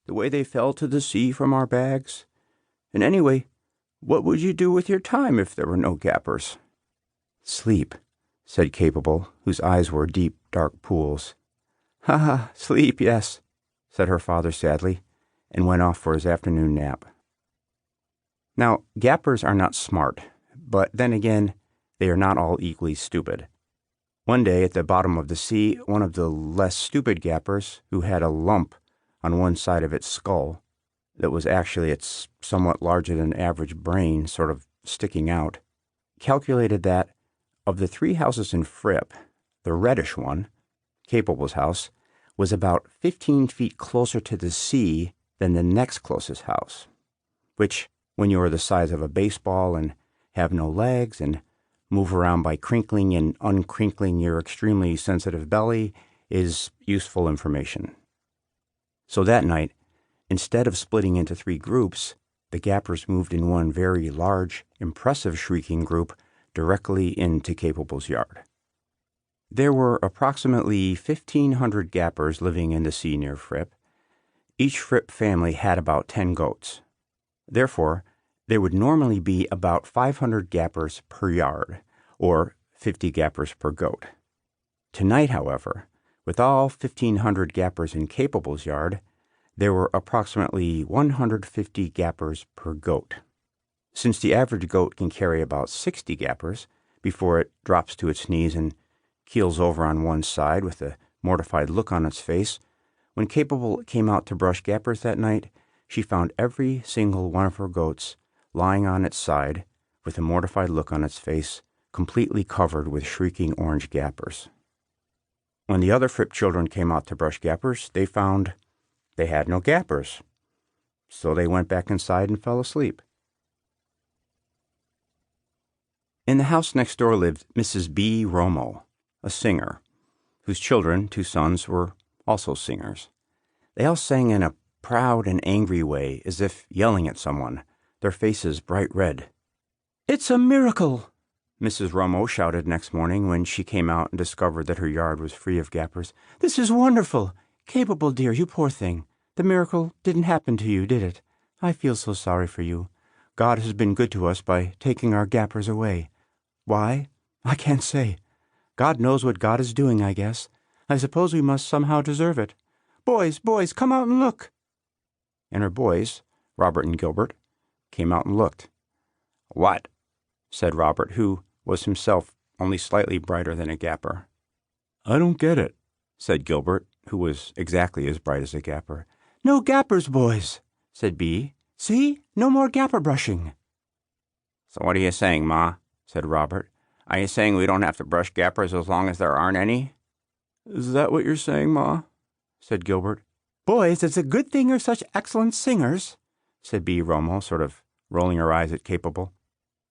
the way they fell to the sea from our bags. And anyway, what would you do with your time if there were no gappers?" "Sleep," said Capable, whose eyes were deep, dark pools. "Ha ha, sleep, yes," said her father sadly, and went off for his afternoon nap. Now, gappers are not smart, but then again, they are not all equally stupid. One day, at the bottom of the sea, one of the less stupid gappers, who had a lump on one side of its skull that was actually its somewhat larger than average brain sort of sticking out, calculated that of the 3 houses in Frip, the reddish one, Capable's house, was about 15 feet closer to the sea than the next closest house, which, when you are the size of a baseball and have no legs and move around by crinkling and uncrinkling your extremely sensitive belly, is useful information. So that night, instead of splitting into 3 groups, the gappers moved in one very large, impressive shrieking group directly into Capable's yard. There were approximately 1,500 gappers living in the sea near Frip. Each Frip family had about 10 goats. Therefore, there would normally be about 500 gappers per yard, or 50 gappers per goat. Tonight, however, with all 1,500 gappers in Capable's yard, there were approximately 150 gappers per goat. Since the average goat can carry about 60 gappers before it drops to its knees and keels over on one side with a mortified look on its face, when Capable came out to brush gappers that night, she found every single one of her goats lying on its side with a mortified look on its face, completely covered with shrieking orange gappers. When the other Frip children came out to brush gappers, they found they had no gappers. So they went back inside and fell asleep. In the house next door lived Mrs. B. Romo, a singer, whose children, 2 sons, were also singers. They all sang in a proud and angry way, as if yelling at someone, their faces bright red. "It's a miracle!" Mrs. Romo shouted next morning when she came out and discovered that her yard was free of gappers. "This is wonderful! Capable, dear, you poor thing. The miracle didn't happen to you, did it? I feel so sorry for you. God has been good to us by taking our gappers away. Why? I can't say. God knows what God is doing, I guess. I suppose we must somehow deserve it. Boys, come out and look." And her boys, Robert and Gilbert, came out and looked. "What?" said Robert, who was himself only slightly brighter than a gapper. "I don't get it," said Gilbert, who was exactly as bright as a gapper. "No gappers, boys," said Bee. "See? No more gapper brushing." "So what are you saying, Ma?" said Robert. "Are you saying we don't have to brush gappers as long as there aren't any?" "Is that what you're saying, Ma?" said Gilbert. "Boys, it's a good thing you're such excellent singers," said B. Romo, sort of rolling her eyes at Capable,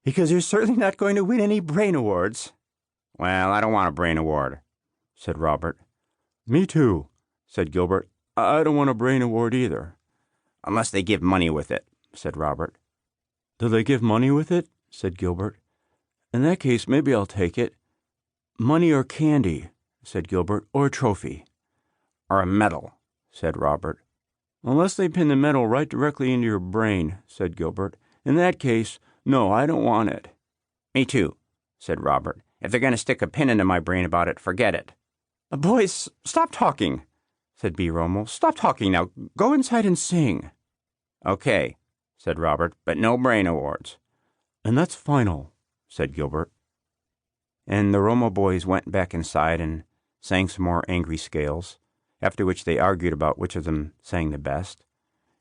"because you're certainly not going to win any brain awards." "Well, I don't want a brain award," said Robert. "Me too," said Gilbert. "I don't want a brain award either." "Unless they give money with it," said Robert. "Do they give money with it?" said Gilbert. "In that case, maybe I'll take it." "Money or candy," said Gilbert, "or a trophy." "Or a medal," said Robert. "Unless they pin the medal right directly into your brain," said Gilbert. "In that case, no, I don't want it." "Me too," said Robert. "If they're going to stick a pin into my brain about it, forget it." "Boys, stop talking," said B. Romo. "Stop talking now. Go inside and sing." "Okay," said Robert, "but no brain awards." "And that's final," said Gilbert. And the Romo boys went back inside and sang some more angry scales, after which they argued about which of them sang the best,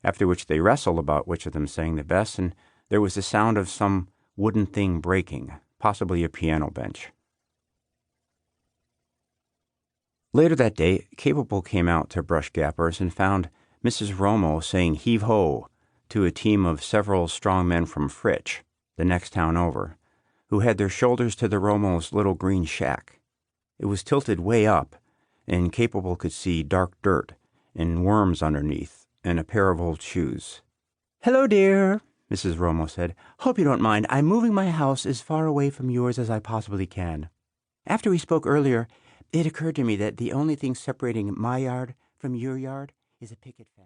after which they wrestled about which of them sang the best, and there was the sound of some wooden thing breaking, possibly a piano bench. Later that day, Capable came out to brush gappers and found Mrs. Romo saying heave-ho to a team of several strong men from Fritch, the next town over, who had their shoulders to the Romos' little green shack. It was tilted way up, and Capable could see dark dirt and worms underneath and a pair of old shoes. "Hello, dear," Mrs. Romo said. "Hope you don't mind. I'm moving my house as far away from yours as I possibly can. After we spoke earlier, it occurred to me that the only thing separating my yard from your yard is a picket fence."